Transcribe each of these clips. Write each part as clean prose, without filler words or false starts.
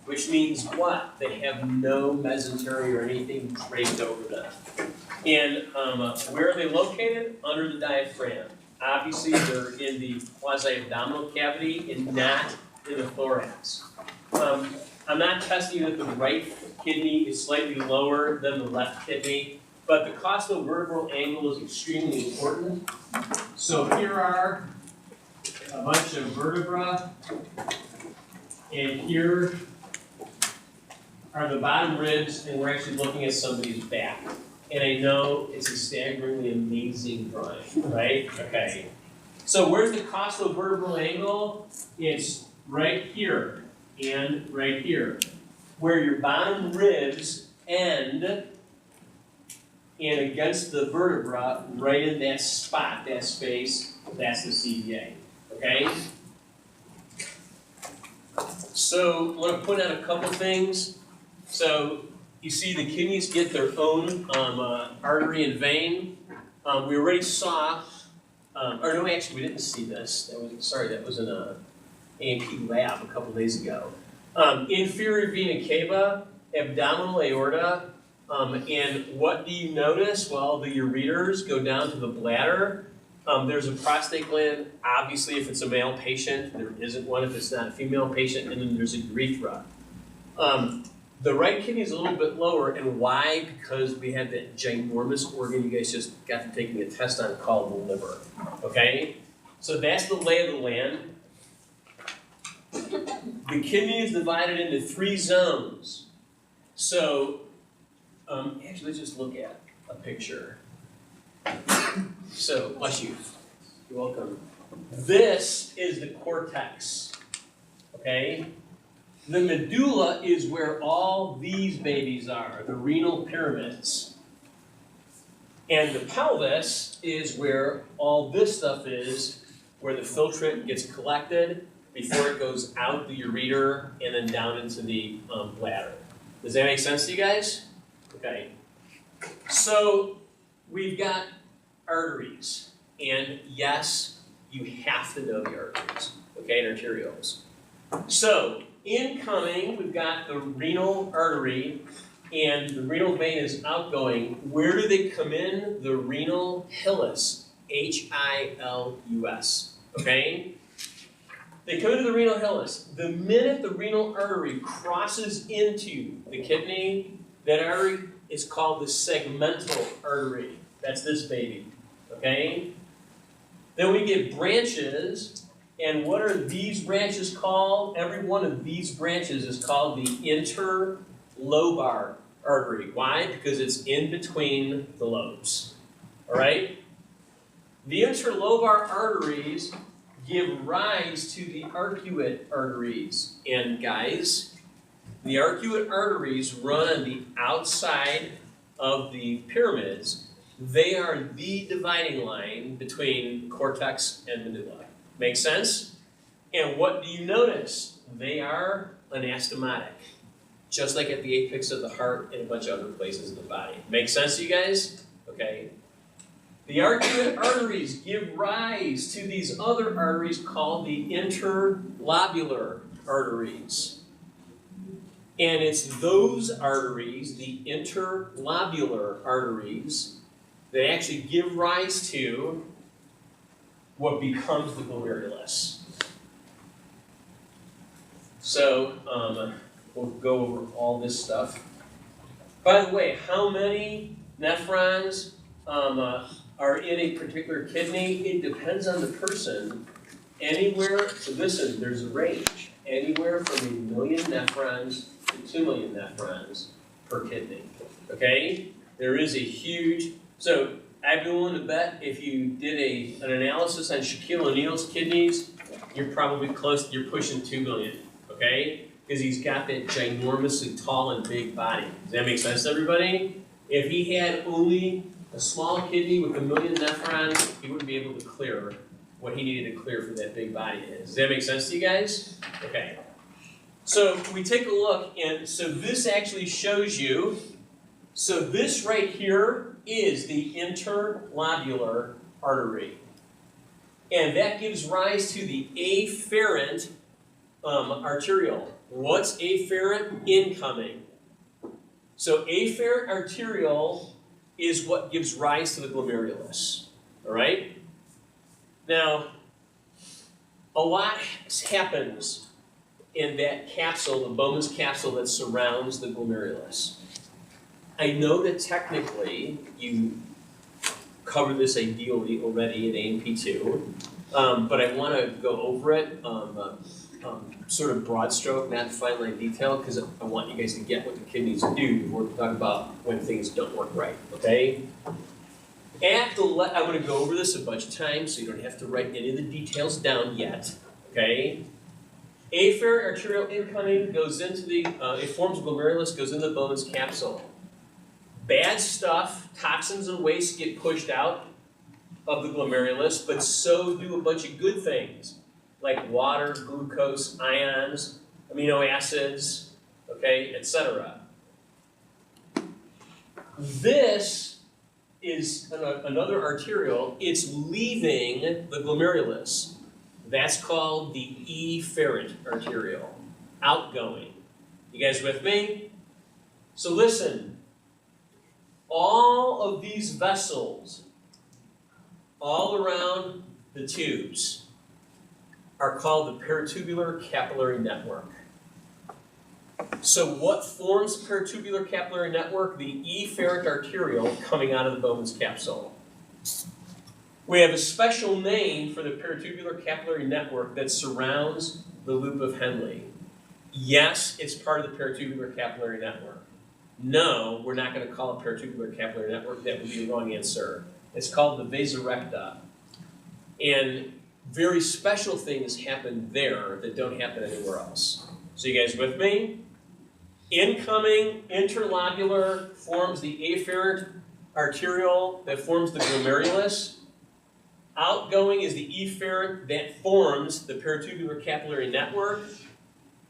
which means what? They have no mesentery or anything draped over them. And where are they located? Under the diaphragm. Obviously, they're in the quasi-abdominal cavity and not in the thorax. I'm not testing that the right kidney is slightly lower than the left kidney, but the costovertebral angle is extremely important. So here are a bunch of vertebra, and here are the bottom ribs, and we're actually looking at somebody's back. And I know it's a staggeringly amazing drawing, right? Okay. So where's the costovertebral angle? It's right here and right here, where your bottom ribs end and against the vertebra, right in that spot, that space, that's the CVA, okay? So I want to point out a couple things. So you see the kidneys get their own artery and vein. We already saw, or no, actually we didn't see this. That was in a A&P lab a couple days ago. Inferior vena cava, abdominal aorta, and what do you notice? Well, the ureters go down to the bladder. There's a prostate gland, obviously if it's a male patient. There isn't one if it's not a female patient, and then there's a urethra. The right kidney is a little bit lower, and why? Because we have that ginormous organ you guys just got to taking a test on called the liver, okay? So that's the lay of the land. The kidney is divided into 3 zones. So, actually, let's just look at a picture. So, bless you. You're welcome. This is the cortex, okay? The medulla is where all these babies are, the renal pyramids. And the pelvis is where all this stuff is, where the filtrate gets collected before it goes out the ureter and then down into the bladder. Does that make sense to you guys? Okay. So we've got arteries. And yes, you have to know the arteries, okay, and arterioles. So incoming, we've got the renal artery, and the renal vein is outgoing. Where do they come in? The renal hilus, H-I-L-U-S, okay? They come into the renal hilus. The minute the renal artery crosses into the kidney, that artery is called the segmental artery. That's this baby, okay? Then we get branches. And what are these branches called? Every one of these branches is called the interlobar artery. Why? Because it's in between the lobes. All right? The interlobar arteries give rise to the arcuate arteries. And guys, the arcuate arteries run on the outside of the pyramids. They are the dividing line between cortex and medulla. Make sense? And what do you notice? They are anastomotic, just like at the apex of the heart and a bunch of other places in the body. Make sense to you guys? Okay. The arcuate arteries give rise to these other arteries called the interlobular arteries. And it's those arteries, the interlobular arteries, that actually give rise to what becomes the glomerulus. So, we'll go over all this stuff. By the way, how many nephrons are in a particular kidney? It depends on the person. Anywhere, so listen, there's a range. Anywhere from 1 million nephrons to 2 million nephrons per kidney. Okay? There is a huge, so I'd be willing to bet if you did an analysis on Shaquille O'Neal's kidneys, you're probably close, you're pushing 2 million, okay? Because he's got that ginormously tall and big body. Does that make sense to everybody? If he had only a small kidney with 1 million nephrons, he wouldn't be able to clear what he needed to clear for that big body is. Does that make sense to you guys? Okay. So we take a look, and so this actually shows you, so this right here is the interlobular artery. And that gives rise to the afferent arteriole. What's afferent? Incoming. So afferent arterial is what gives rise to the glomerulus. All right? Now, a lot happens in that capsule, the Bowman's capsule that surrounds the glomerulus. I know that technically you covered this ideally already in A&P2, but I want to go over it sort of broad stroke, not fine line detail, because I want you guys to get what the kidneys do before we talk about when things don't work right, okay? I'm going to go over this a bunch of times, so you don't have to write any of the details down yet, okay? Afferent arterial incoming goes into the, it forms a glomerulus, goes into the Bowman's capsule. Bad stuff, toxins and waste get pushed out of the glomerulus, but so do a bunch of good things, like water, glucose, ions, amino acids, okay, etc. This is another arterial. It's leaving the glomerulus. That's called the efferent arterial, outgoing. You guys with me? So listen, all of these vessels all around the tubes are called the peritubular capillary network. So what forms the peritubular capillary network? The efferent arterial coming out of the Bowman's capsule. We have a special name for the peritubular capillary network that surrounds the loop of Henle. Yes, it's part of the peritubular capillary network. No, we're not going to call it peritubular capillary network. That would be the wrong answer. It's called the vasa recta. And very special things happen there that don't happen anywhere else. So you guys with me? Incoming interlobular forms the afferent arterial that forms the glomerulus. Outgoing is the efferent that forms the peritubular capillary network.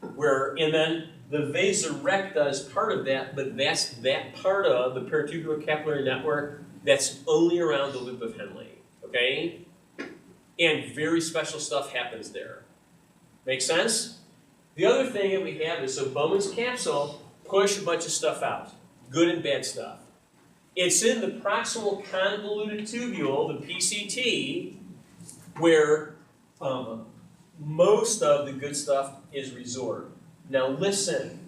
And then the vasa recta is part of that, but that's that part of the peritubular capillary network that's only around the loop of Henle. Okay? And very special stuff happens there. Make sense? The other thing that we have is, so Bowman's capsule push a bunch of stuff out, good and bad stuff. It's in the proximal convoluted tubule, the PCT, where most of the good stuff is resorbed. Now listen,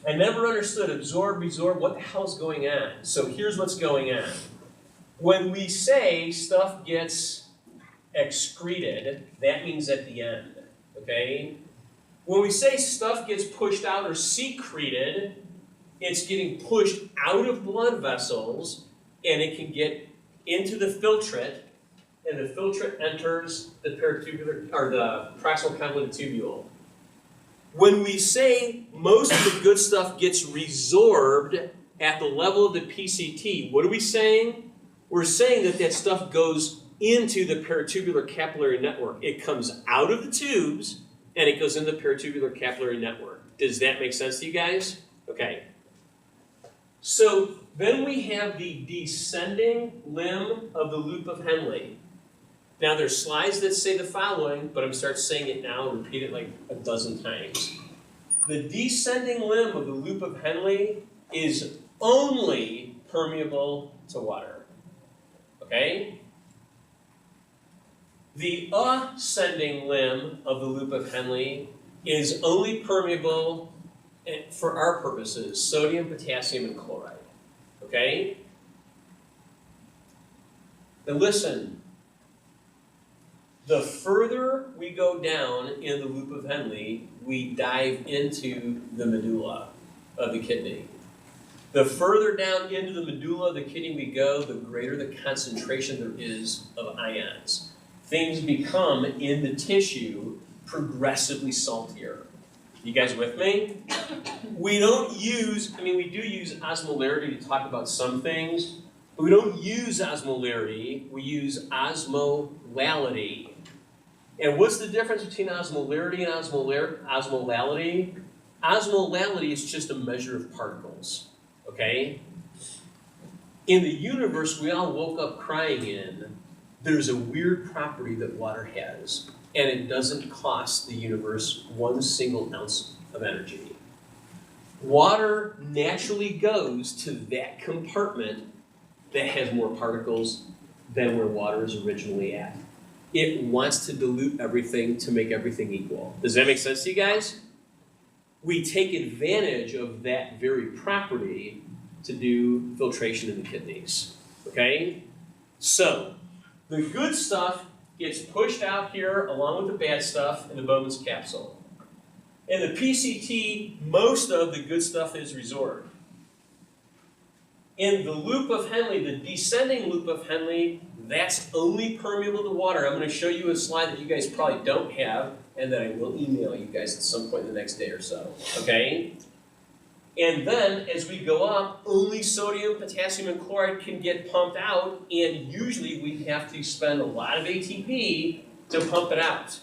I never understood absorb, resorb, what the hell's going on? So here's what's going on. When we say stuff gets excreted, that means at the end, okay? When we say stuff gets pushed out or secreted, it's getting pushed out of blood vessels, and it can get into the filtrate, and the filtrate enters the peritubular, or the proximal convoluted tubule. When we say most of the good stuff gets resorbed at the level of the PCT, what are we saying? We're saying that that stuff goes into the peritubular capillary network. It comes out of the tubes, and it goes into the peritubular capillary network. Does that make sense to you guys? Okay. So then we have the descending limb of the loop of Henle. Now there's slides that say the following, but I'm going to start saying it now and repeat it like a dozen times. The descending limb of the loop of Henle is only permeable to water. Okay? The ascending limb of the loop of Henle is only permeable, for our purposes, sodium, potassium, and chloride. Okay? Now listen, the further we go down in the loop of Henle, we dive into the medulla of the kidney. The further down into the medulla of the kidney we go, the greater the concentration there is of ions. Things become, in the tissue, progressively saltier. You guys with me? We don't use, we do use osmolarity to talk about some things, but we don't use osmolarity, we use osmolality. And what's the difference between osmolarity and osmolality? Osmolality is just a measure of particles, okay? In the universe we all woke up crying in, there's a weird property that water has. and it doesn't cost the universe 1 single ounce of energy. Water naturally goes to that compartment that has more particles than where water is originally at. It wants to dilute everything to make everything equal. Does that make sense to you guys? We take advantage of that very property to do filtration in the kidneys, okay? So, the good stuff gets pushed out here along with the bad stuff in the Bowman's capsule. In the PCT, most of the good stuff is resorbed. In the loop of Henle, the descending loop of Henle, that's only permeable to water. I'm going to show you a slide that you guys probably don't have, and that I will email you guys at some point in the next day or so, okay? And then, as we go up, only sodium, potassium, and chloride can get pumped out, and usually we have to spend a lot of ATP to pump it out.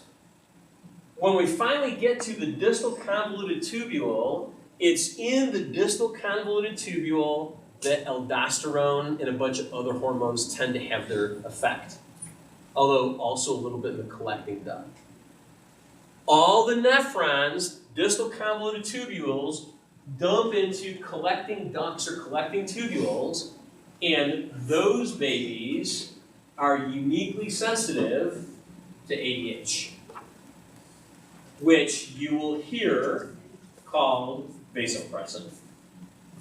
When we finally get to the distal convoluted tubule, it's in the distal convoluted tubule that aldosterone and a bunch of other hormones tend to have their effect, although also a little bit in the collecting duct. All the nephrons, distal convoluted tubules, dump into collecting ducts or collecting tubules, and those babies are uniquely sensitive to ADH, which you will hear called vasopressin.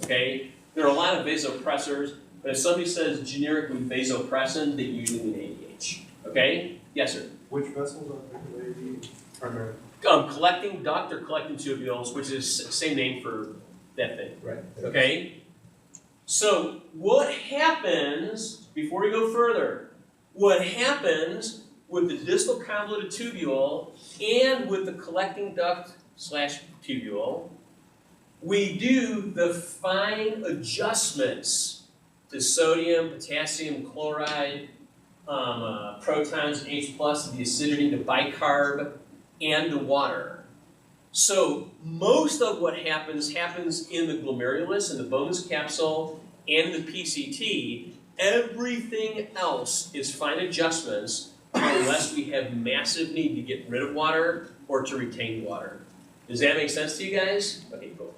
Okay? There are a lot of vasopressors, but if somebody says generically vasopressin, they usually mean ADH. Okay? Yes, sir? Which vessels are they primarily? Collecting duct or collecting tubules, which is the same name for that thing. Right. Okay? So, what happens, before we go further, what happens with the distal convoluted tubule and with the collecting duct / tubule, we do the fine adjustments to sodium, potassium, chloride, protons, H+, the acidity, the bicarb, and the water. So most of what happens in the glomerulus, in the Bowman's capsule, and the PCT. Everything else is fine adjustments unless we have massive need to get rid of water or to retain water. Does that make sense to you guys? Okay, cool.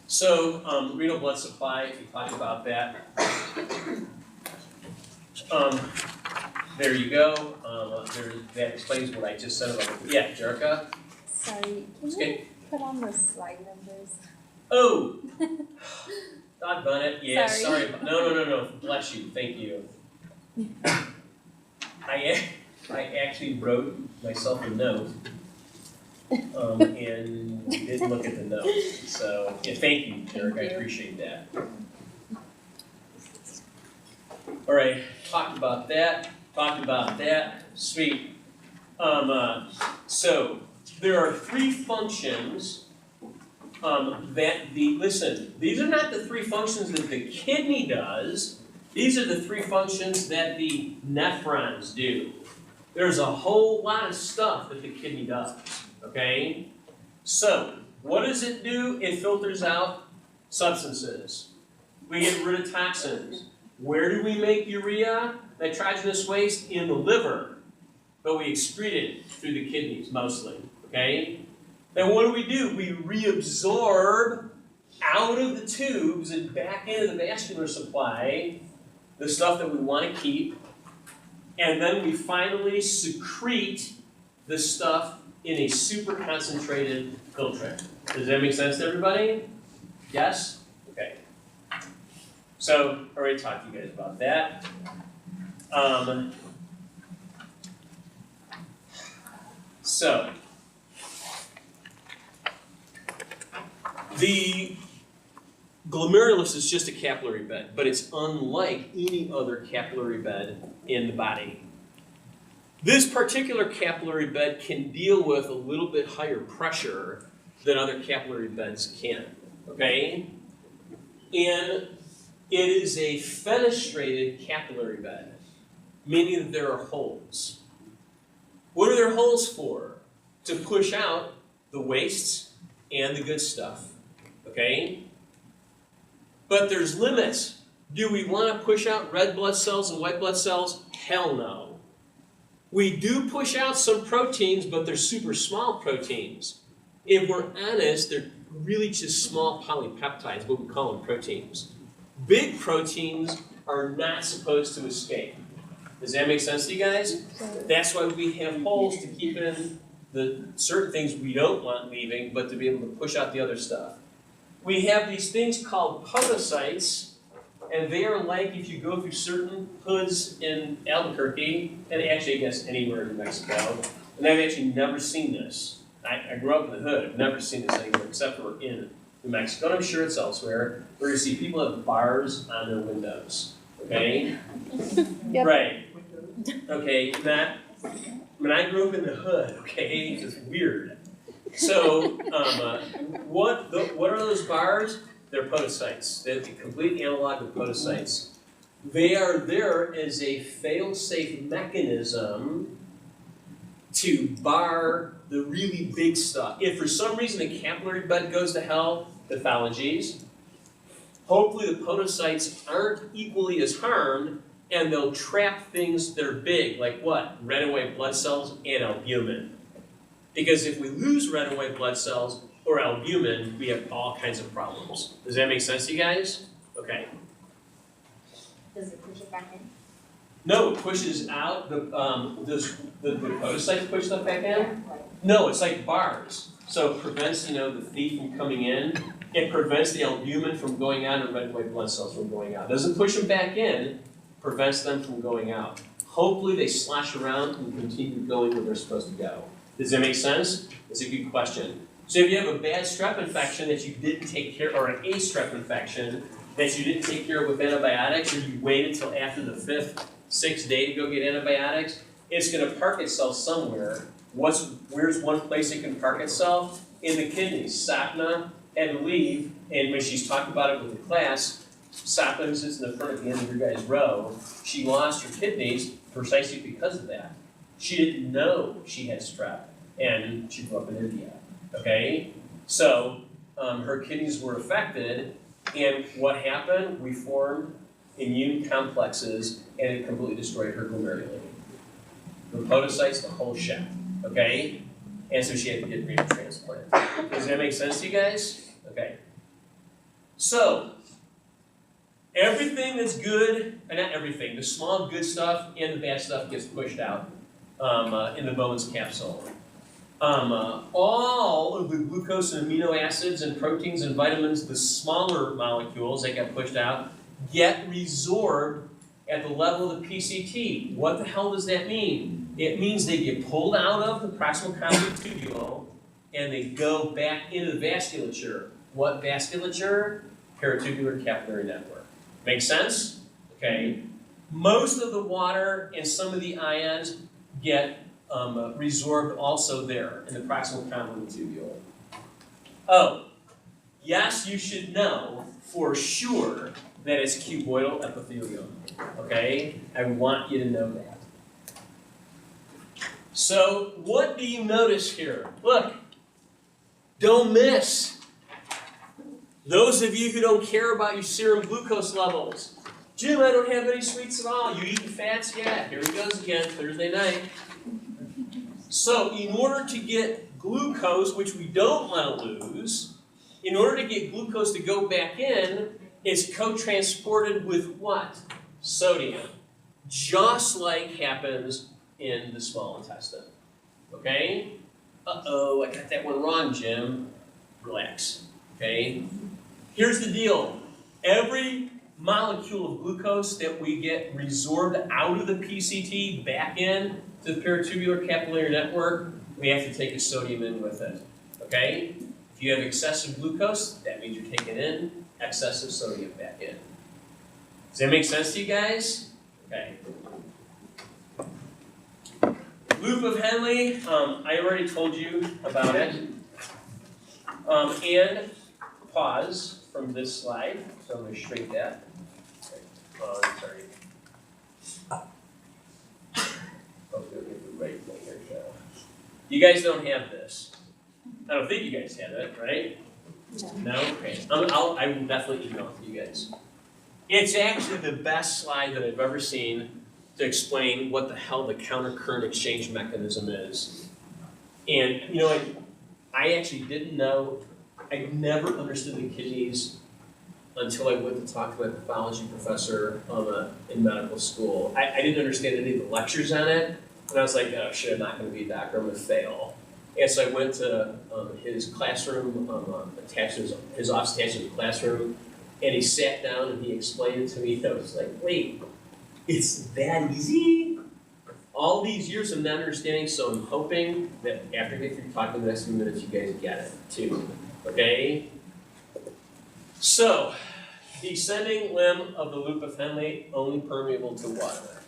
So, renal blood supply, we talked about that. There you go. That explains what I just said about it. Yeah, Jerica? Sorry, can you put on the slide numbers? Oh! Doggone it. Yeah, Sorry. No. Bless you. Thank you. I actually wrote myself a note and didn't look at the notes. So, yeah, thank you, Jerica. I appreciate that. All right, talked about that. Sweet. So, there are 3 functions listen, these are not the 3 functions that the kidney does. These are the 3 functions that the nephrons do. There's a whole lot of stuff that the kidney does, okay? So, what does it do? It filters out substances. We get rid of toxins. Where do we make urea, nitrogenous waste? In the liver. But we excrete it through the kidneys mostly, okay? Then what do? We reabsorb out of the tubes and back into the vascular supply the stuff that we want to keep, and then we finally secrete the stuff in a super concentrated filtrate. Does that make sense to everybody? Yes? Okay. So, I already talked to you guys about that. The glomerulus is just a capillary bed, but it's unlike any other capillary bed in the body. This particular capillary bed can deal with a little bit higher pressure than other capillary beds can, okay? And it is a fenestrated capillary bed, meaning that there are holes. What are there holes for? To push out the wastes and the good stuff, okay? But there's limits. Do we want to push out red blood cells and white blood cells? Hell no. We do push out some proteins, but they're super small proteins. If we're honest, they're really just small polypeptides, what we call them proteins. Big proteins are not supposed to escape. Does that make sense to you guys? That's why we have holes to keep in the certain things we don't want leaving, but to be able to push out the other stuff. We have these things called podocytes, and they are like if you go through certain hoods in Albuquerque, and actually I guess anywhere in New Mexico, and I've actually never seen this. I grew up in the hood, I've never seen this anywhere except for in New Mexico, and I'm sure it's elsewhere, where you see people have bars on their windows, okay? Yep. Right. Okay, that, when I grew up in the hood, okay, it's just weird. So, what are those bars? They're podocytes. They're the complete analog of podocytes. They are there as a fail-safe mechanism to bar the really big stuff. If for some reason the capillary bed goes to hell, pathologies, hopefully the podocytes aren't equally as harmed, and they'll trap things that are big, like what? Red and white blood cells and albumin. Because if we lose red and white blood cells or albumin, we have all kinds of problems. Does that make sense to you guys? Okay. Does it push it back in? No, it pushes out. Does the podocytes push stuff back in? No, it's like bars. So it prevents, the thief from coming in. It prevents the albumin from going out and red and white blood cells from going out. Doesn't push them back in, prevents them from going out. Hopefully they slash around and continue going where they're supposed to go. Does that make sense? It's a good question. So if you have a bad strep infection that you didn't take care of, or an A strep infection that you didn't take care of with antibiotics, or you waited till after the 5th, 6th day to go get antibiotics, it's going to park itself somewhere. Where's one place it can park itself? In the kidneys. Sapna had to leave, and when she's talked about it with the class, Sapna, who sits in the front at the end of your guys' row, she lost her kidneys precisely because of that. She didn't know she had strep, and she grew up in India. Okay? So, her kidneys were affected, and what happened? We formed immune complexes, and it completely destroyed her glomeruli. The podocytes, the whole shit. Okay? And so she had to get renal transplant. Does that make sense to you guys? Okay. So, everything that's good, and not everything, the small good stuff and the bad stuff gets pushed out in the bone's capsule. All of the glucose and amino acids and proteins and vitamins, the smaller molecules that get pushed out, get resorbed at the level of the PCT. What the hell does that mean? It means they get pulled out of the proximal convoluted tubule and they go back into the vasculature. What vasculature? Peritubular capillary network. Make sense? Okay. Most of the water and some of the ions get resorbed also there in the proximal convoluted tubule. Oh, yes, you should know for sure that it's cuboidal epithelium. Okay? I want you to know that. So, what do you notice here? Look, don't miss. Those of you who don't care about your serum glucose levels. Jim, I don't have any sweets at all. You eating fats? Yeah, here he goes again, Thursday night. So, in order to get glucose, which we don't want to lose, in order to get glucose to go back in, it's co-transported with what? Sodium. Just like happens in the small intestine. Okay? Uh-oh, I got that one wrong, Jim. Relax. Okay? Here's the deal. Every molecule of glucose that we get resorbed out of the PCT back in to the peritubular capillary network, we have to take a sodium in with it. Okay? If you have excessive glucose, that means you're taking in excessive sodium back in. Does that make sense to you guys? Okay. Loop of Henle, I already told you about it. And pause from this slide. So I'm going to shrink that. Okay. Sorry. Hopefully I'll get the right thing here. So. You guys don't have this. I don't think you guys have it, right? No? Okay. I will definitely email it to you guys. It's actually the best slide that I've ever seen to explain what the hell the countercurrent exchange mechanism is. And, you know, I actually didn't know, I never understood the kidneys until I went to talk to my pathology professor in medical school. I didn't understand any of the lectures on it, and I was like, oh shit, I'm not gonna be a doctor, I'm gonna fail. And so I went to his classroom, attached to his office attached to the classroom, and he sat down and he explained it to me, and I was like, wait, it's that easy? All these years of not understanding, so I'm hoping that after I get through talking the next few minutes, you guys get it too, okay? So, descending limb of the loop of Henle, only permeable to water.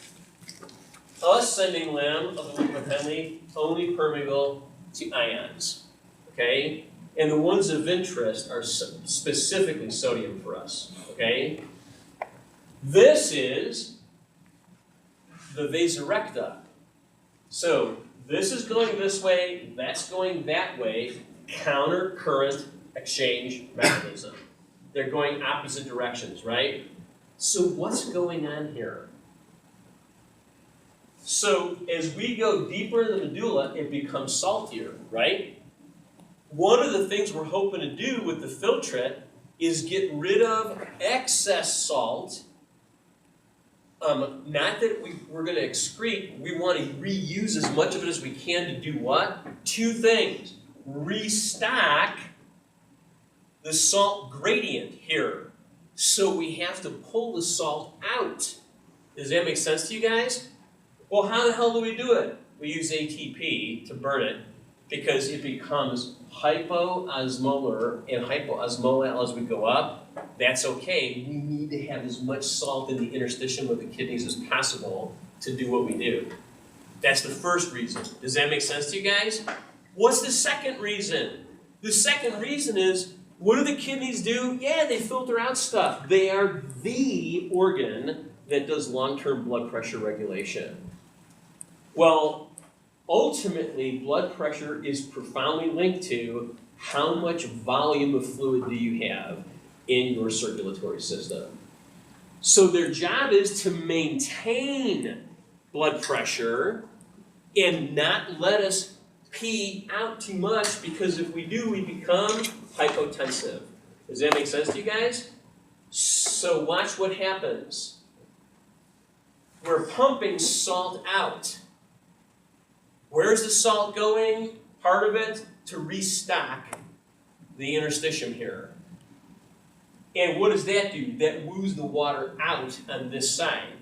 Ascending limb of the loop of Henle, only permeable to ions, okay? And the ones of interest are specifically sodium for us, okay? This is the vasorecta. So this is going this way, that's going that way, counter current exchange mechanism. They're going opposite directions, right? So what's going on here? So as we go deeper in the medulla, it becomes saltier, right? One of the things we're hoping to do with the filtrate is get rid of excess salt. Not that we're going to excrete, we want to reuse as much of it as we can to do what? Two things. Restock the salt gradient here. So we have to pull the salt out. Does that make sense to you guys? Well, how the hell do we do it? We use ATP to burn it because it becomes hypoosmolar and hypoosmolar as we go up. That's okay. We need to have as much salt in the interstitium of the kidneys as possible to do what we do. That's the first reason. Does that make sense to you guys? What's the second reason? The second reason is, what do the kidneys do? Yeah, they filter out stuff. They are the organ that does long-term blood pressure regulation. Well, ultimately, blood pressure is profoundly linked to how much volume of fluid do you have in your circulatory system. So their job is to maintain blood pressure and not let us pee out too much, because if we do, we become hypotensive. Does that make sense to you guys? So watch what happens. We're pumping salt out. Where's the salt going? Part of it to restock the interstitium here. And what does that do? That woos the water out on this side.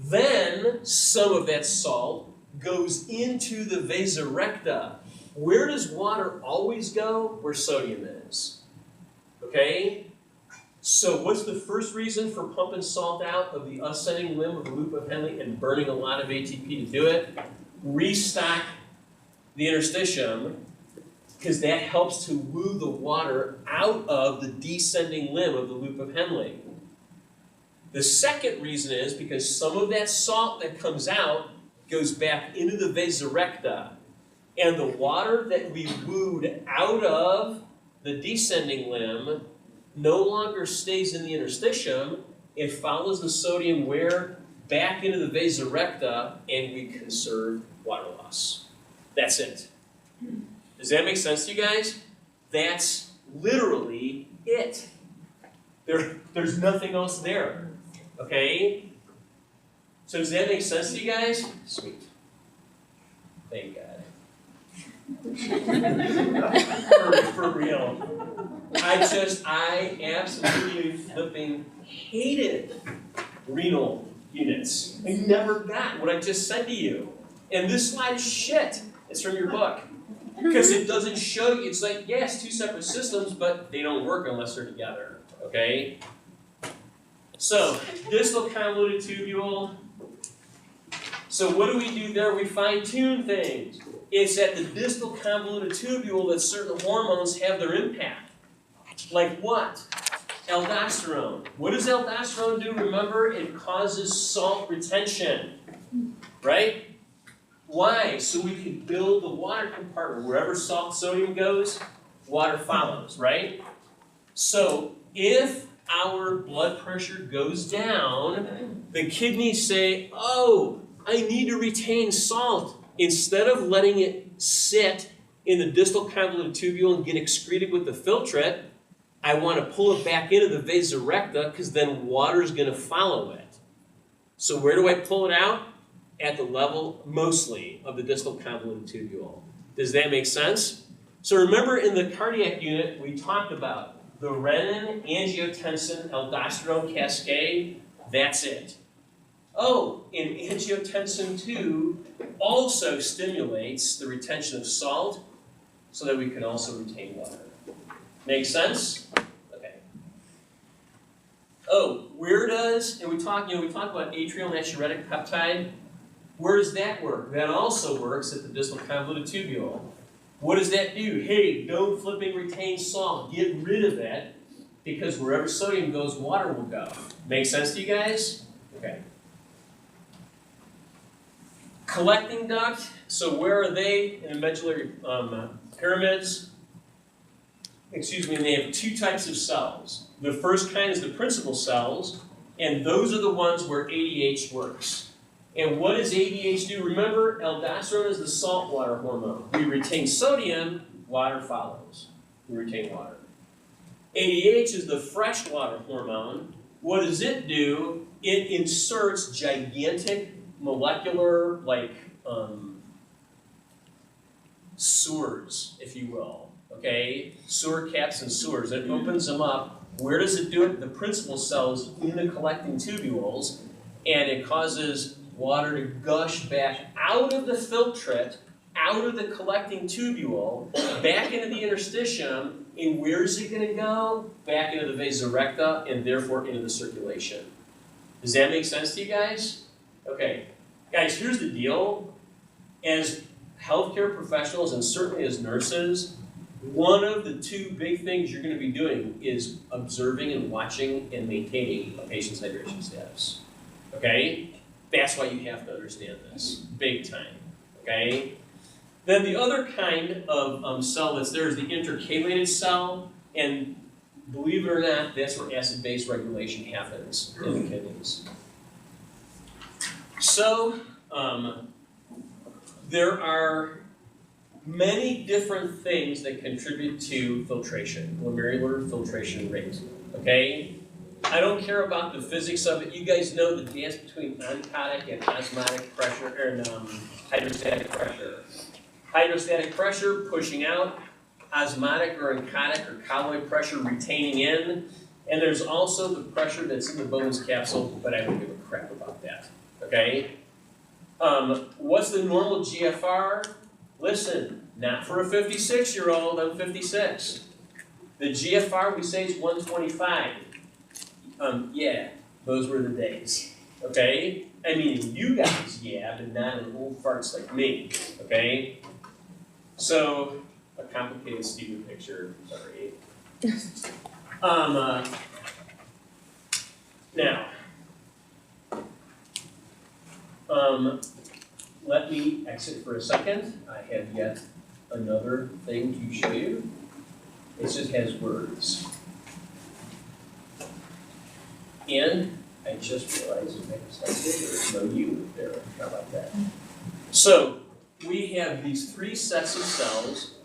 Then some of that salt goes into the vasorecta. Where does water always go? Where sodium is. Okay? So what's the first reason for pumping salt out of the ascending limb of the loop of Henle and burning a lot of ATP to do it? Restock the interstitium, because that helps to woo the water out of the descending limb of the loop of Henle. The second reason is because some of that salt that comes out goes back into the vasorecta, and the water that we wooed out of the descending limb no longer stays in the interstitium. It follows the sodium where? Back into the vasorecta, and we conserve water loss. That's it. Does that make sense to you guys? That's literally it. There's nothing else there. Okay? So does that make sense to you guys? Sweet. Thank God. For real. I absolutely flipping hated renal units. I never got what I just said to you. And this slide is shit. It's from your book. Because it doesn't show you, it's like, yes, two separate systems, but they don't work unless they're together. Okay? So, distal convoluted tubule. So what do we do there? We fine-tune things. It's at the distal convoluted tubule that certain hormones have their impact. Like what? Aldosterone. What does aldosterone do? Remember, it causes salt retention. Right? Why? So we can build the water compartment. Wherever sodium goes, water follows, right? So if our blood pressure goes down, the kidneys say, oh, I need to retain salt. Instead of letting it sit in the distal convoluted tubule and get excreted with the filtrate, I want to pull it back into the vasa recta because then water is going to follow it. So where do I pull it out? At the level, mostly, of the distal convoluted tubule. Does that make sense? So remember in the cardiac unit, we talked about the renin, angiotensin, aldosterone cascade. That's it. Oh, and angiotensin 2 also stimulates the retention of salt so that we can also retain water. Make sense? Okay. Oh, where does, and we talk about atrial natriuretic peptide. Where does that work? That also works at the distal convoluted tubule. What does that do? Hey, don't flipping retain salt. Get rid of it because wherever sodium goes, water will go. Make sense to you guys? Okay. Collecting duct. So where are they in the medullary pyramids? Excuse me, and they have two types of cells. The first kind is the principal cells, and those are the ones where ADH works. And what does ADH do? Remember, aldosterone is the saltwater hormone. We retain sodium, water follows. We retain water. ADH is the freshwater hormone. What does it do? It inserts gigantic molecular, sewers, if you will. Okay? Sewer caps and sewers. It opens them up. Where does it do it? The principal cells in the collecting tubules, and it causes water to gush back out of the filtrate, out of the collecting tubule, back into the interstitium, and where is it going to go? Back into the vasa recta, and therefore into the circulation. Does that make sense to you guys? Okay. Guys, here's the deal. As healthcare professionals, and certainly as nurses, one of the two big things you're going to be doing is observing and watching and maintaining a patient's hydration status. Okay? That's why you have to understand this, big time, okay? Then the other kind of cell that's there is the intercalated cell, and believe it or not, that's where acid-base regulation happens in the kidneys. So, there are many different things that contribute to filtration, glomerular filtration rate, okay? I don't care about the physics of it. You guys know the dance between oncotic and osmotic pressure, or hydrostatic pressure. Hydrostatic pressure pushing out, osmotic or oncotic or colloid pressure retaining in, and there's also the pressure that's in the bones capsule, but I don't give a crap about that, okay? What's the normal GFR? Listen, not for a 56-year-old, I'm 56. The GFR we say is 125. Yeah, those were the days, okay? I mean, you guys, yeah, but not in old farts like me, okay? So, a complicated stupid picture, sorry. Now, let me exit for a second. I have yet another thing to show you. It just has words. And I just realized there's no U there. How about that? So we have these three sets of cells,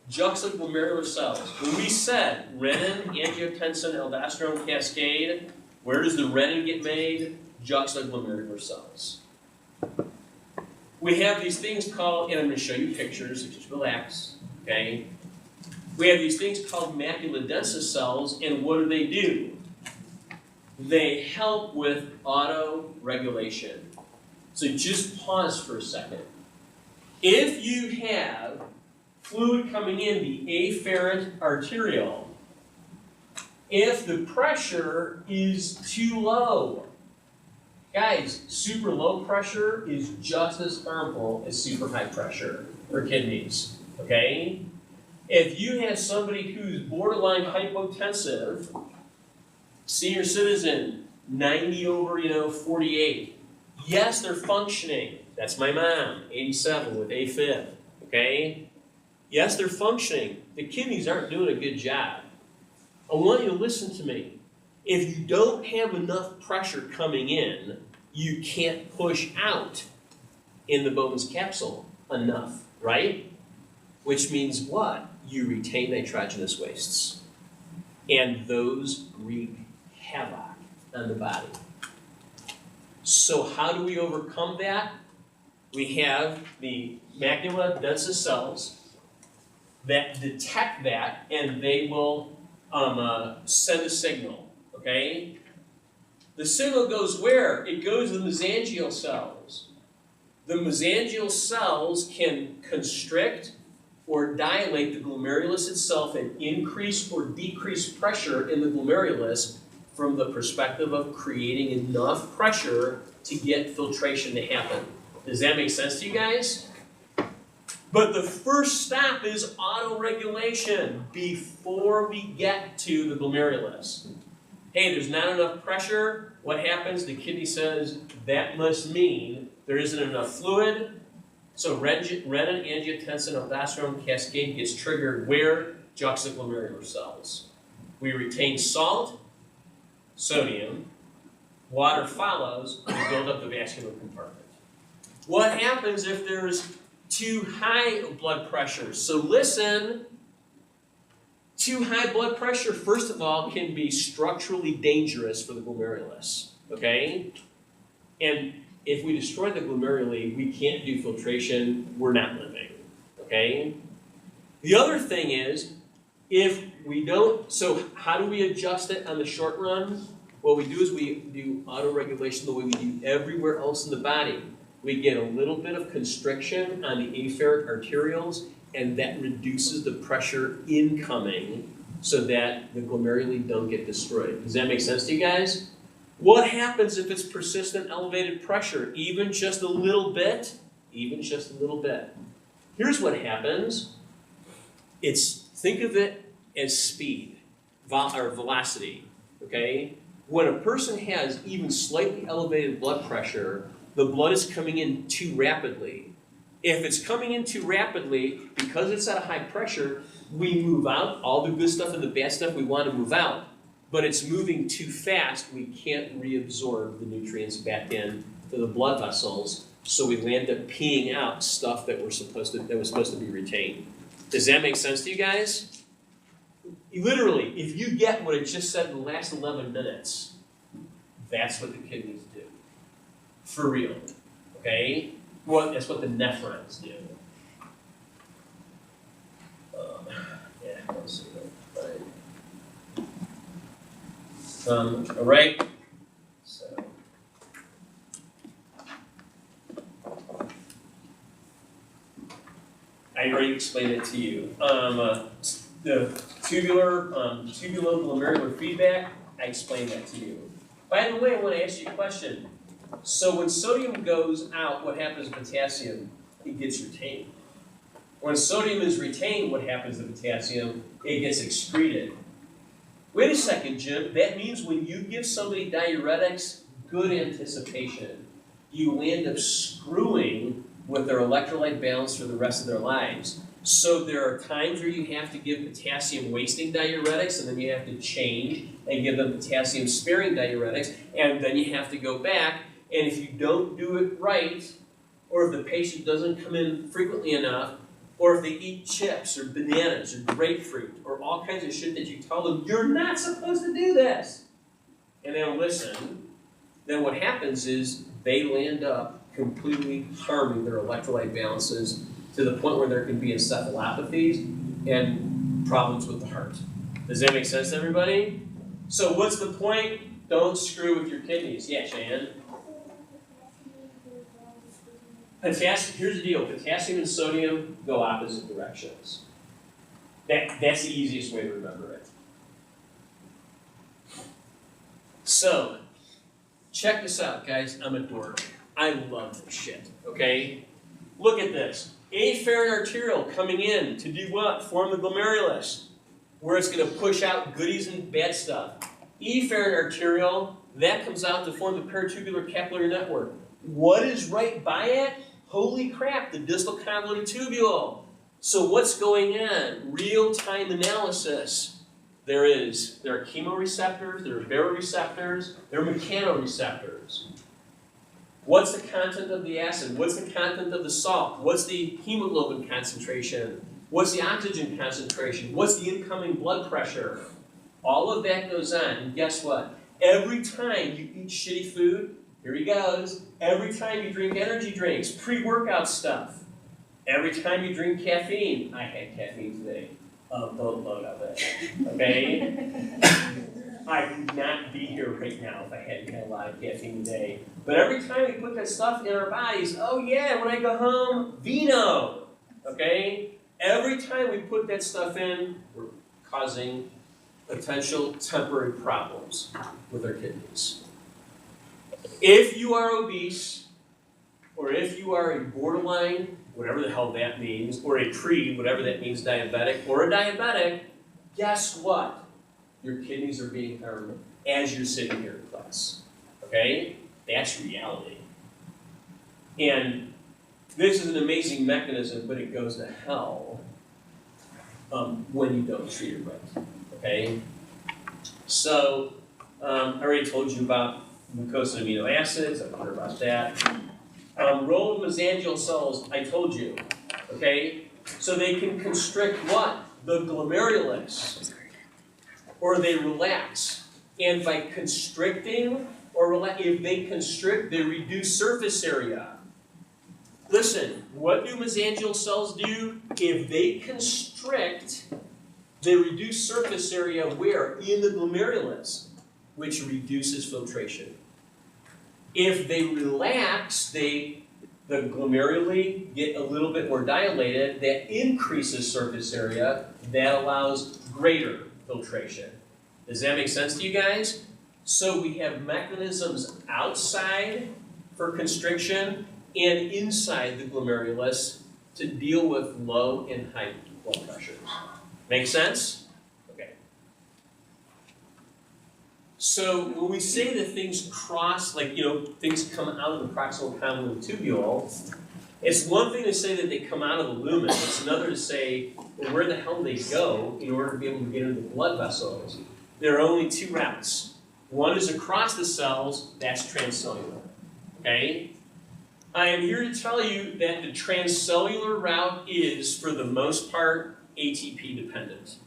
juxtaglomerular cells. When we said renin, angiotensin, aldosterone cascade, where does the renin get made? Juxtaglomerular cells. We have these things called, and I'm going to show you pictures, so just relax, okay? We have these things called macula densa cells, and what do? They help with auto-regulation. So just pause for a second. If you have fluid coming in the afferent arteriole, if the pressure is too low, guys, super low pressure is just as harmful as super high pressure for kidneys, okay? If you have somebody who's borderline hypotensive, senior citizen, 90 over, 48, yes, they're functioning. That's my mom, 87 with AFib, okay? Yes, they're functioning. The kidneys aren't doing a good job. I want you to listen to me. If you don't have enough pressure coming in, you can't push out in the Bowman's capsule enough, right? Which means what? You retain nitrogenous wastes. And those wreak havoc on the body. So how do we overcome that? We have the macula densa cells that detect that, and they will send a signal, okay? The signal goes where? It goes to the mesangial cells. The mesangial cells can constrict or dilate the glomerulus itself and increase or decrease pressure in the glomerulus from the perspective of creating enough pressure to get filtration to happen. Does that make sense to you guys? But the first stop is autoregulation before we get to the glomerulus. Hey, there's not enough pressure. What happens? The kidney says, that must mean there isn't enough fluid. So renin, angiotensin, aldosterone cascade gets triggered where? Juxtaglomerular cells. We retain salt, sodium, water follows, and we build up the vascular compartment. What happens if there's too high blood pressure? So listen, too high blood pressure, first of all, can be structurally dangerous for the glomerulus, okay? And if we destroy the glomeruli, we can't do filtration, we're not living, okay? The other thing is, if we don't, so how do we adjust it on the short run? What we do is we do autoregulation the way we do everywhere else in the body. We get a little bit of constriction on the afferent arterioles, and that reduces the pressure incoming so that the glomeruli don't get destroyed. Does that make sense to you guys? What happens if it's persistent elevated pressure? Even just a little bit? Even just a little bit. Here's what happens. Think of it as speed, or velocity, okay? When a person has even slightly elevated blood pressure, the blood is coming in too rapidly. If it's coming in too rapidly, because it's at a high pressure, we move out all the good stuff and the bad stuff we want to move out. But it's moving too fast, we can't reabsorb the nutrients back in to the blood vessels, so we land up peeing out stuff that was supposed to be retained. Does that make sense to you guys? Literally, if you get what I just said in the last 11 minutes, that's what the kidneys do. For real, okay? Well, that's what the nephrons do. Yeah, let's see that. All right. So, I already explained it to you. The tubuloglomerular feedback, I explained that to you. By the way, I want to ask you a question. So when sodium goes out, what happens to potassium? It gets retained. When sodium is retained, what happens to potassium? It gets excreted. Wait a second, Jim. That means when you give somebody diuretics, good anticipation. You end up screwing with their electrolyte balance for the rest of their lives. So there are times where you have to give potassium-wasting diuretics, and then you have to change and give them potassium-sparing diuretics, and then you have to go back. And if you don't do it right, or if the patient doesn't come in frequently enough, or if they eat chips or bananas or grapefruit or all kinds of shit that you tell them, you're not supposed to do this, and they don't listen, then what happens is they land up completely harming their electrolyte balances to the point where there can be encephalopathies and problems with the heart. Does that make sense to everybody? So what's the point? Don't screw with your kidneys. Yeah, Cheyenne? Potassium, here's the deal. Potassium and sodium go opposite directions. That's the easiest way to remember it. So, check this out, guys. I'm a dork. I love this shit, okay? Look at this. Afferent arteriole coming in to do what? Form the glomerulus, where it's going to push out goodies and bad stuff. Efferent arteriole, that comes out to form the peritubular capillary network. What is right by it? Holy crap, the distal convoluted tubule. So what's going on? Real-time analysis. There are chemoreceptors, there are baroreceptors, there are mechanoreceptors. What's the content of the acid? What's the content of the salt? What's the hemoglobin concentration? What's the oxygen concentration? What's the incoming blood pressure? All of that goes on, and guess what? Every time you eat shitty food, here he goes. Every time you drink energy drinks, pre-workout stuff. Every time you drink caffeine. I had caffeine today. Don't load up it. Okay? I would not be here right now if I hadn't had a lot of caffeine today. But every time we put that stuff in our bodies, oh yeah, when I go home, vino. Okay? Every time we put that stuff in, we're causing potential temporary problems with our kidneys. If you are obese, or if you are a borderline, whatever the hell that means, or a pre, whatever that means, diabetic, or a diabetic, guess what? Your kidneys are being harmed as you're sitting here in class. Okay? That's reality. And this is an amazing mechanism, but it goes to hell when you don't treat it right. Okay? So, I already told you about glucose and amino acids. I've heard about that. Role of mesangial cells, I told you. Okay? So they can constrict what? The glomerulus. Or they relax. And by constricting, or if they constrict, they reduce surface area. Listen, what do mesangial cells do? If they constrict, they reduce surface area where? In the glomerulus, which reduces filtration. If they relax, the glomeruli get a little bit more dilated. That increases surface area. That allows greater filtration. Does that make sense to you guys? So we have mechanisms outside for constriction and inside the glomerulus to deal with low and high blood pressures. Make sense? Okay. So when we say that things cross, like, things come out of the proximal convoluted tubule, it's one thing to say that they come out of the lumen. It's another to say, well, where the hell they go in order to be able to get into the blood vessels. There are only two routes. One is across the cells, that's transcellular. Okay? I am here to tell you that the transcellular route is, for the most part, ATP dependent.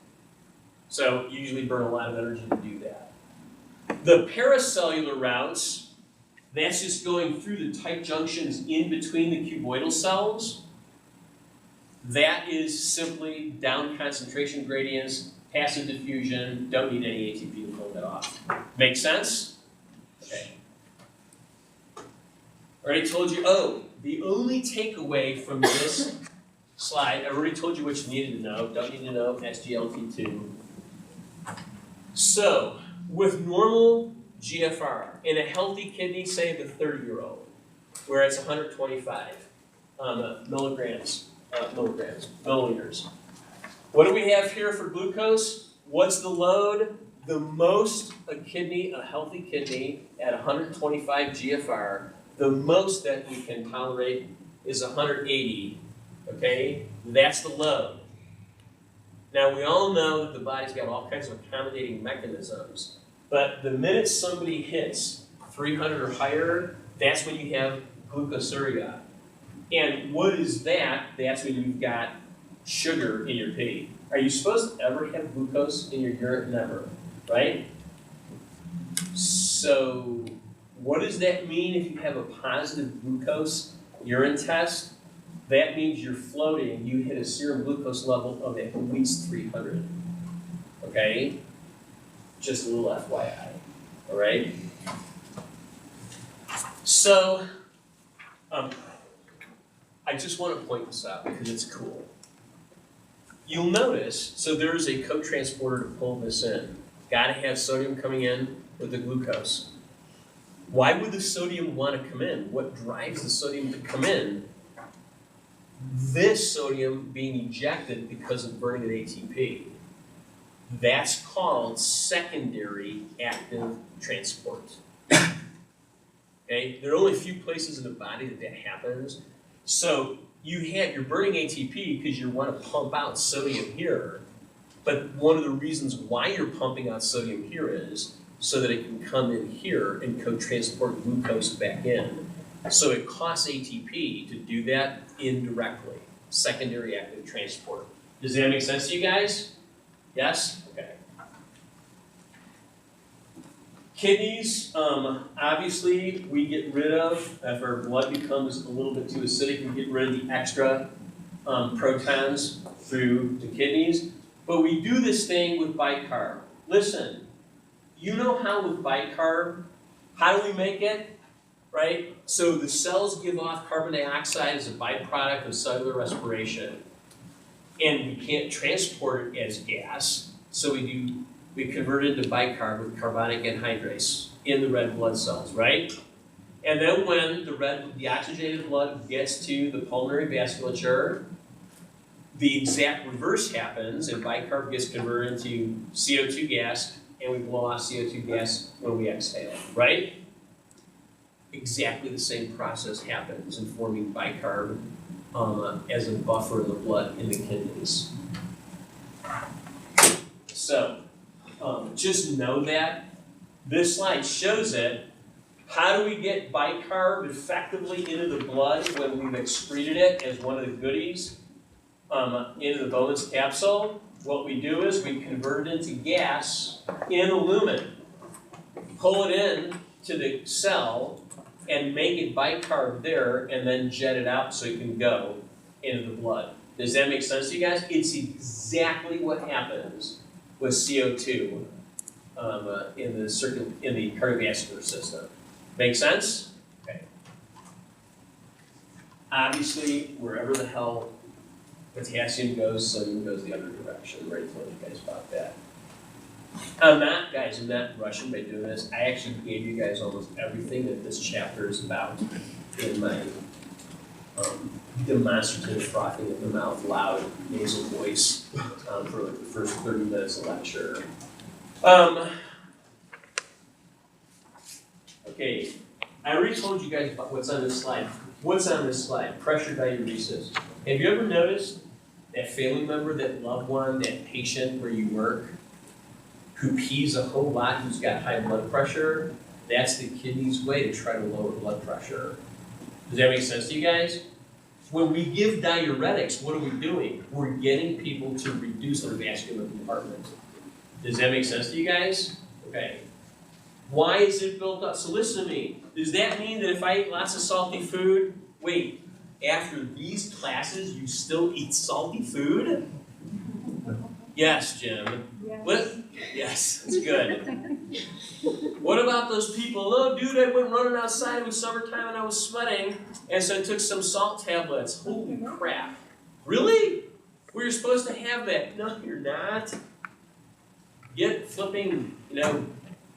So you usually burn a lot of energy to do that. The paracellular routes, that's just going through the tight junctions in between the cuboidal cells. That is simply down concentration gradients, passive diffusion, don't need any ATP to pull that off. Make sense? Okay. Already told you, the only takeaway from this slide, I already told you what you needed to know, don't need to know SGLT2. So, with normal GFR, in a healthy kidney, say the 30-year-old, where it's 125 milliliters. What do we have here for glucose? What's the load? The most a healthy kidney at 125 GFR, the most that we can tolerate is 180, okay? That's the load. Now, we all know that the body's got all kinds of accommodating mechanisms, but the minute somebody hits 300 or higher, that's when you have glucosuria. And what is that? That's when you've got sugar in your pee. Are you supposed to ever have glucose in your urine? Never, right? So, what does that mean if you have a positive glucose urine test? That means you're floating, you hit a serum glucose level of at least 300. Okay? Just a little FYI. All right? So, I just want to point this out because it's cool. You'll notice, so there's a co-transporter to pull this in. Got to have sodium coming in with the glucose. Why would the sodium want to come in? What drives the sodium to come in? This sodium being ejected because of burning of ATP. That's called secondary active transport. Okay? There are only a few places in the body that happens. So you're burning ATP because you want to pump out sodium here. But one of the reasons why you're pumping out sodium here is so that it can come in here and co-transport glucose back in. So it costs ATP to do that indirectly, secondary active transport. Does that make sense to you guys? Yes? Okay. Kidneys, obviously, we get rid of, if our blood becomes a little bit too acidic, we get rid of the extra protons through the kidneys. But we do this thing with bicarb. Listen, you know how with bicarb, how do we make it? Right? So the cells give off carbon dioxide as a byproduct of cellular respiration. And we can't transport it as gas, so we convert it into bicarb with carbonic anhydrase in the red blood cells, right? And then when the oxygenated blood gets to the pulmonary vasculature, the exact reverse happens, and bicarb gets converted into CO2 gas, and we blow off CO2 gas when we exhale, right? Exactly the same process happens in forming bicarb as a buffer in the blood in the kidneys. So, just know that. This slide shows it. How do we get bicarb effectively into the blood when we've excreted it as one of the goodies into the Bowman's capsule? What we do is we convert it into gas in a lumen, pull it in to the cell, and make it bicarb there, and then jet it out so it can go into the blood. Does that make sense to you guys? It's exactly what happens with CO2 in the cardiovascular system. Make sense? Okay. Obviously, wherever the hell potassium goes, sodium goes the other direction. I already told you guys about that. I'm not rushing by doing this. I actually gave you guys almost everything that this chapter is about in my demonstrative frothing of the mouth, loud nasal voice for like the first 30 minutes of lecture. Okay, I already told you guys about what's on this slide. What's on this slide? Pressure diuresis. Have you ever noticed that family member, that loved one, that patient where you work, who pees a whole lot, who's got high blood pressure? That's the kidney's way to try to lower blood pressure. Does that make sense to you guys? When we give diuretics, what are we doing? We're getting people to reduce their vascular compartment. Does that make sense to you guys? Okay. Why is it built up? So listen to me. Does that mean that if I eat lots of salty food, wait, after these classes, you still eat salty food? Yes, Jim. Yes. What? Yes, that's good. What about those people? Oh, dude, I went running outside. It was summertime and I was sweating, and so I took some salt tablets. Holy crap. Really? Well, you're supposed to have that. No, you're not. Get flipping,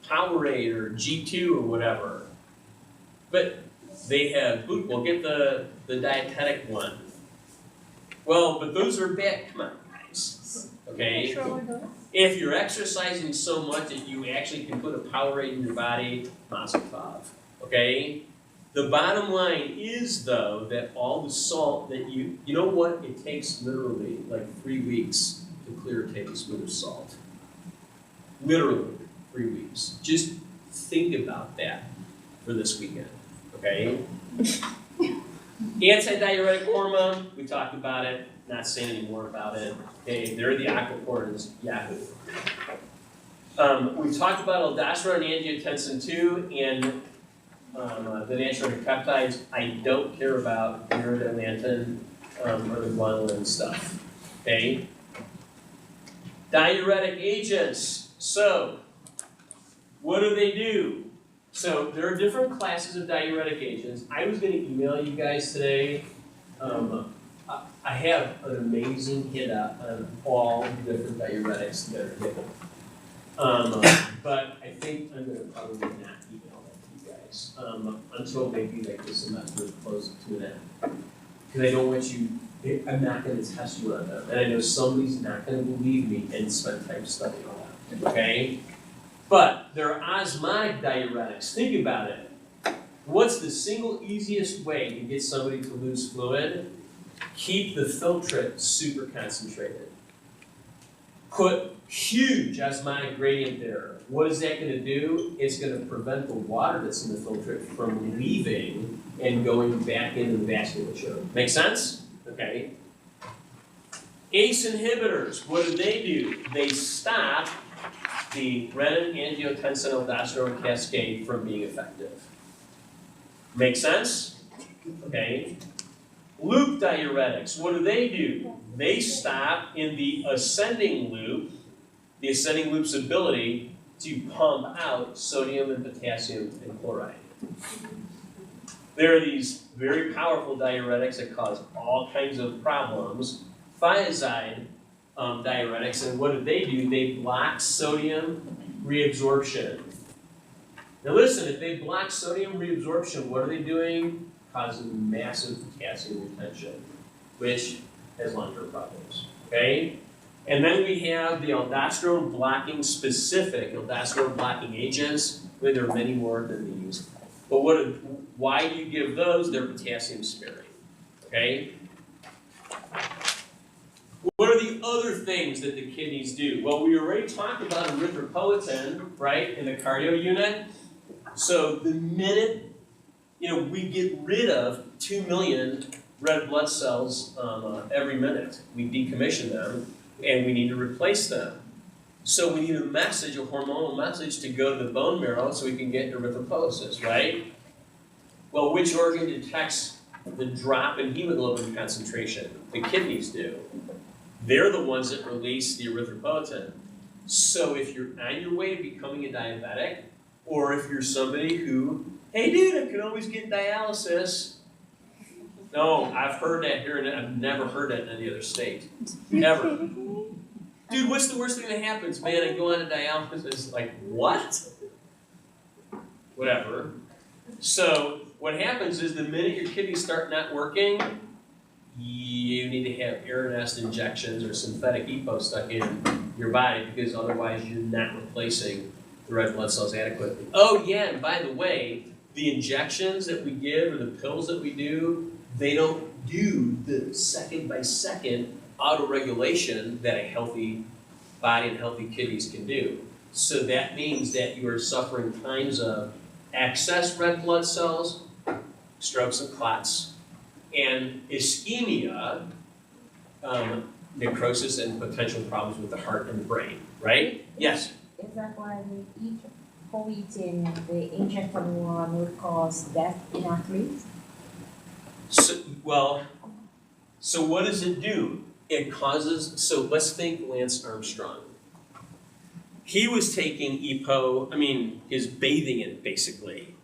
Powerade or G2 or whatever. But they have, well, get the dietetic one. Well, but those are bad. Come on, guys. Okay? If you're exercising so much that you actually can put a Powerade in your body, mazel tov. Okay? The bottom line is, though, that all the salt that you know what? It takes literally like 3 weeks to clear a tablespoon of salt. Literally 3 weeks. Just think about that for this weekend. Okay? Antidiuretic hormone, we talked about it, not saying any more about it. Okay, they're the aquaporins, Yahoo. We talked about aldosterone and angiotensin 2 and the natriuretic peptides. I don't care about neurodanlantin or the guanylin stuff. Okay? Diuretic agents. So, what do? So, there are different classes of diuretic agents. I was going to email you guys today. I have an amazing hit up on all the different diuretics that are given. But I think I'm going to probably not email that to you guys until maybe like the semester is close to an end. Because I don't want you, I'm not going to test you on them. And I know somebody's not going to believe me and spend time studying on them. Okay? But there are osmotic diuretics. Think about it. What's the single easiest way to get somebody to lose fluid? Keep the filtrate super concentrated. put huge osmotic gradient there. What is that going to do? It's going to prevent the water that's in the filtrate from leaving and going back into the vasculature. Make sense? Okay. ACE inhibitors, what do? They stop the renin-angiotensin-aldosterone cascade from being effective. Make sense? Okay. Loop diuretics, what do? They stop in the ascending loop's ability to pump out sodium and potassium and chloride. There are these very powerful diuretics that cause all kinds of problems. Thiazide diuretics, and what do? They block sodium reabsorption. Now listen, if they block sodium reabsorption, what are they doing? Causing massive potassium retention, which has long-term problems, okay? And then we have the aldosterone blocking specific, aldosterone blocking agents, where there are many more than these. But why do you give those? They're potassium sparing, okay? What are the other things that the kidneys do? Well, we already talked about erythropoietin, right, in the cardio unit. So the minute, we get rid of 2 million red blood cells every minute. We decommission them, and we need to replace them. So we need a message, a hormonal message, to go to the bone marrow so we can get erythropoiesis, right? Well, which organ detects the drop in hemoglobin concentration? The kidneys do. They're the ones that release the erythropoietin. So if you're on your way to becoming a diabetic, or if you're somebody who, hey dude, I can always get dialysis. No, I've heard that here, and I've never heard that in any other state. Ever. Dude, what's the worst thing that happens? Man, I go on to dialysis. Like, what? Whatever. So what happens is the minute your kidneys start not working, you need to have Aranest injections or synthetic EPO stuck in your body, because otherwise you're not replacing the red blood cells adequately. Oh yeah, and by the way, the injections that we give or the pills that we do, they don't do the second by second autoregulation that a healthy body and healthy kidneys can do. So that means that you are suffering times of excess red blood cells, strokes and clots, and ischemia, necrosis, and potential problems with the heart and the brain, right? Yes? Is that why overeating the injectable one would cause death in athletes? So what does it do? It causes, so let's think Lance Armstrong. He was taking EPO, he was bathing in it basically.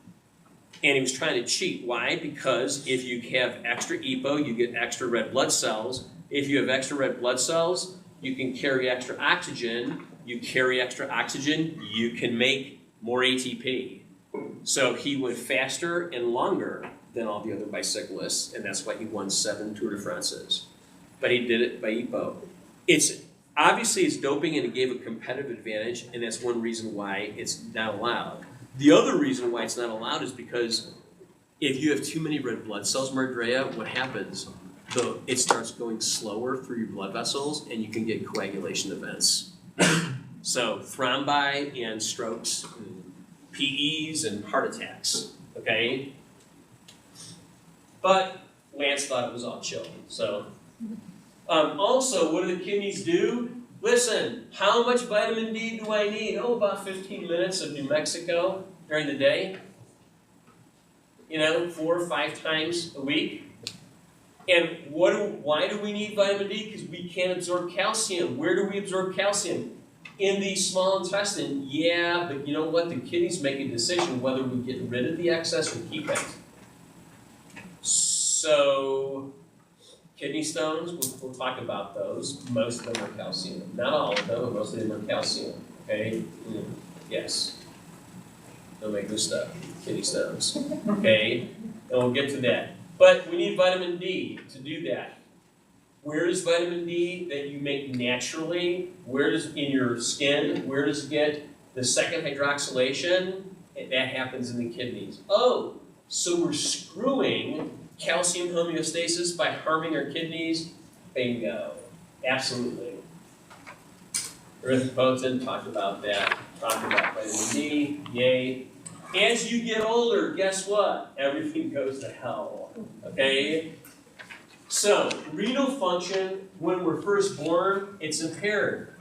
And he was trying to cheat. Why? Because if you have extra EPO, you get extra red blood cells. If you have extra red blood cells, you can carry extra oxygen. You carry extra oxygen, you can make more ATP. So he went faster and longer than all the other bicyclists, and that's why he won 7 Tour de France's. But he did it by EPO. Obviously it's doping, and it gave a competitive advantage, and that's one reason why it's not allowed. The other reason why it's not allowed is because if you have too many red blood cells, Mardrea, what happens? It starts going slower through your blood vessels, and you can get coagulation events. So thrombi and strokes, and PEs and heart attacks, okay? But Lance thought it was all chill, so. Also, what do the kidneys do? Listen, how much vitamin D do I need? Oh, about 15 minutes of New Mexico during the day. 4 or 5 times a week. And why do we need vitamin D? Because we can't absorb calcium. Where do we absorb calcium? In the small intestine. Yeah, but you know what? The kidneys make a decision whether we get rid of the excess or keep it. So, kidney stones, we'll talk about those. Most of them are calcium. Not all of them, but most of them are calcium. Okay? Yes. No me gusta. Kidney stones. Okay? And we'll get to that. But we need vitamin D to do that. Where does vitamin D that you make naturally, in your skin, where does it get the second hydroxylation? That happens in the kidneys. Oh, so we're screwing calcium homeostasis by harming our kidneys? Bingo. Absolutely. Erythropoietin, talked about that. Talked about vitamin D, yay. As you get older, guess what? Everything goes to hell, okay? So, renal function, when we're first born, it's impaired.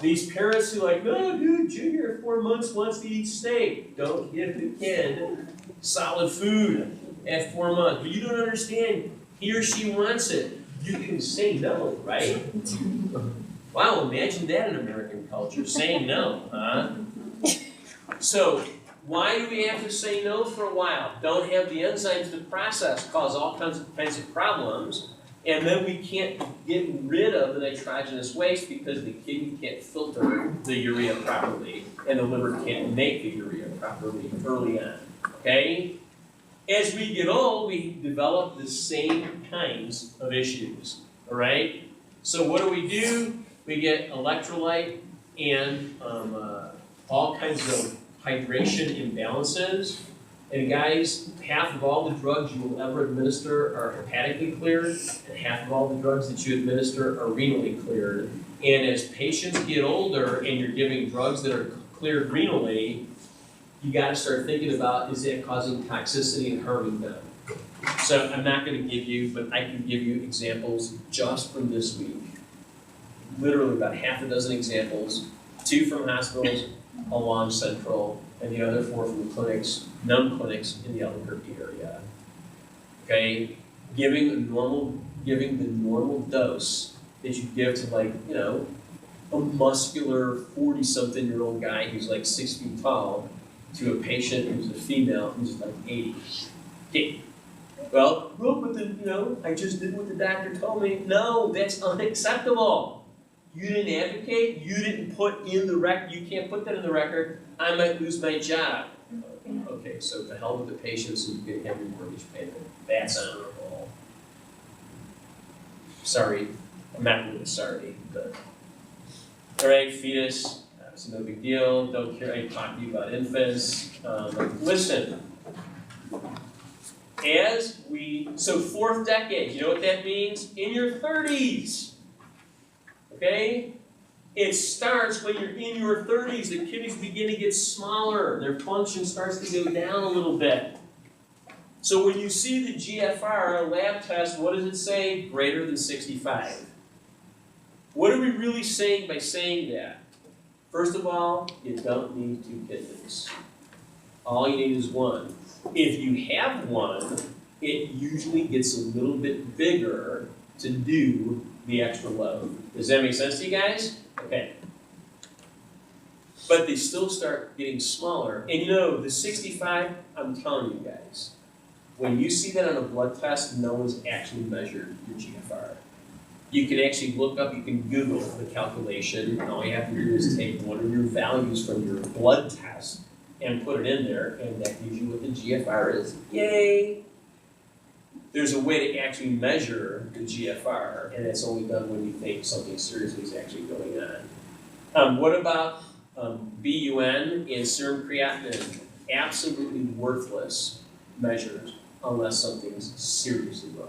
These parents who are like, no, dude, Junior at 4 months wants to eat steak. Don't give the kid solid food at 4 months. But you don't understand, he or she wants it. You can say no, right? Wow, imagine that in American culture, saying no, huh? So, why do we have to say no for a while? Don't have the enzymes to process, cause all kinds of problems, and then we can't get rid of the nitrogenous waste because the kidney can't filter the urea properly, and the liver can't make the urea properly early on, okay? As we get old, we develop the same kinds of issues, all right? So what do? We get electrolyte and all kinds of hydration imbalances. And guys, half of all the drugs you will ever administer are hepatically cleared, and half of all the drugs that you administer are renally cleared. And as patients get older and you're giving drugs that are cleared renally, you gotta start thinking about, is that causing toxicity and harming them? So I'm not gonna give you, but I can give you examples just from this week. Literally about half a dozen examples, 2 from hospitals along Central, and the other 4 from clinics, clinics in the Albuquerque area. Okay, giving the normal dose that you give to, like, you know, a muscular 40-something-year-old guy who's like 6 feet tall, to a patient who's a female who's like 80. Okay. Well, but then, you know, I just did what the doctor told me. No, that's unacceptable. You didn't advocate, you didn't put in the record, you can't put that in the record, I might lose my job. Okay, so to hell with the patients who get every mortgage payment. That's honorable. Sorry, I'm not really sorry, but. All right, fetus, it's no big deal, don't care, I talk to you about infants. Listen, so 4th decade, you know what that means? In your 30s. Okay? It starts when you're in your 30s, the kidneys begin to get smaller, their function starts to go down a little bit. So when you see the GFR, a lab test, what does it say? Greater than 65. What are we really saying by saying that? First of all, you don't need 2 kidneys. All you need is 1. If you have 1, it usually gets a little bit bigger to do the extra load. Does that make sense to you guys? Okay. But they still start getting smaller. And you know, the 65, I'm telling you guys, when you see that on a blood test, no one's actually measured your GFR. You can actually look up, you can Google the calculation, and all you have to do is take one of your values from your blood test and put it in there, and that gives you what the GFR is. Yay! There's a way to actually measure the GFR, and it's only done when you think something seriously is actually going on. What about BUN and serum creatinine? Absolutely worthless measures unless something's seriously wrong.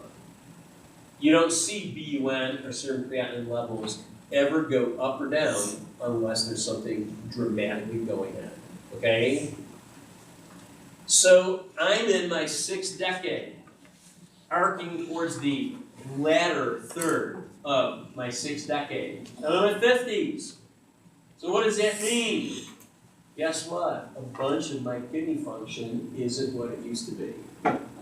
You don't see BUN or serum creatinine levels ever go up or down unless there's something dramatically going on, okay? So I'm in my 6th decade, arcing towards the latter third of my 6th decade. I'm in my 50s. So what does that mean? Guess what? A bunch of my kidney function isn't what it used to be,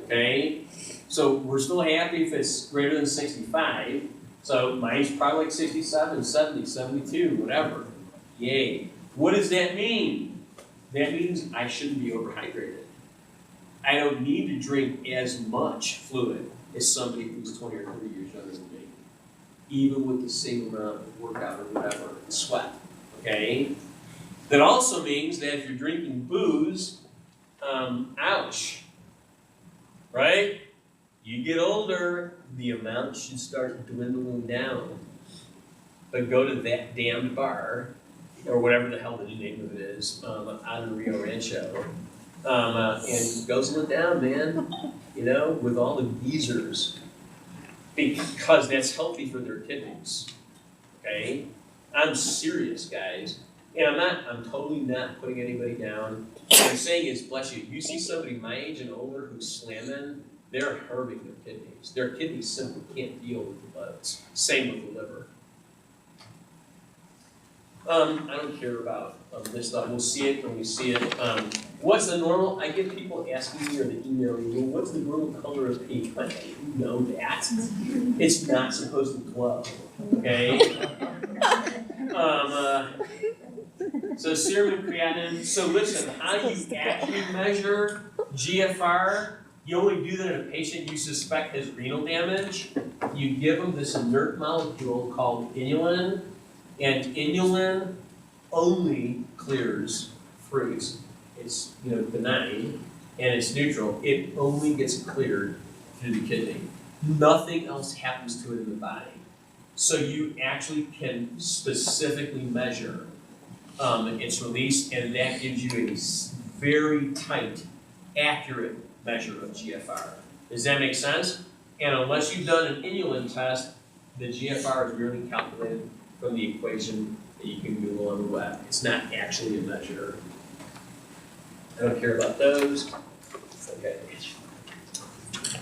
okay? So we're still happy if it's greater than 65. So mine's probably like 67, 70, 72, whatever. Yay. What does that mean? That means I shouldn't be overhydrated. I don't need to drink as much fluid as somebody who's 20 or 30 years younger than me, even with the same amount of workout or whatever, sweat, okay? That also means that if you're drinking booze, ouch, right? You get older, the amount should start dwindling down. But go to that damned bar, or whatever the hell the name of it is, out in Rio Rancho, and guzzle it down, man, you know, with all the geezers, because that's healthy for their kidneys, okay? I'm serious, guys. And I'm totally not putting anybody down. What I'm saying is, bless you, you see somebody my age and older who's slamming, they're harming their kidneys. Their kidneys simply can't deal with the loads. Same with the liver. I don't care about this stuff. We'll see it when we see it. What's the normal? I get people asking me or they email me, well, what's the normal color of pee? Like, you know that. It's not supposed to glow. Okay? So serum and creatinine. So listen, how do you actually measure GFR? You only do that in a patient you suspect has renal damage. You give them this inert molecule called inulin, and inulin only clears fruits. It's benign and it's neutral. It only gets cleared through the kidney. Nothing else happens to it in the body. So you actually can specifically measure its release, and that gives you a very tight, accurate measure of GFR. Does that make sense? And unless you've done an inulin test, the GFR is merely calculated from the equation that you can Google on the web. It's not actually a measure. I don't care about those. Okay.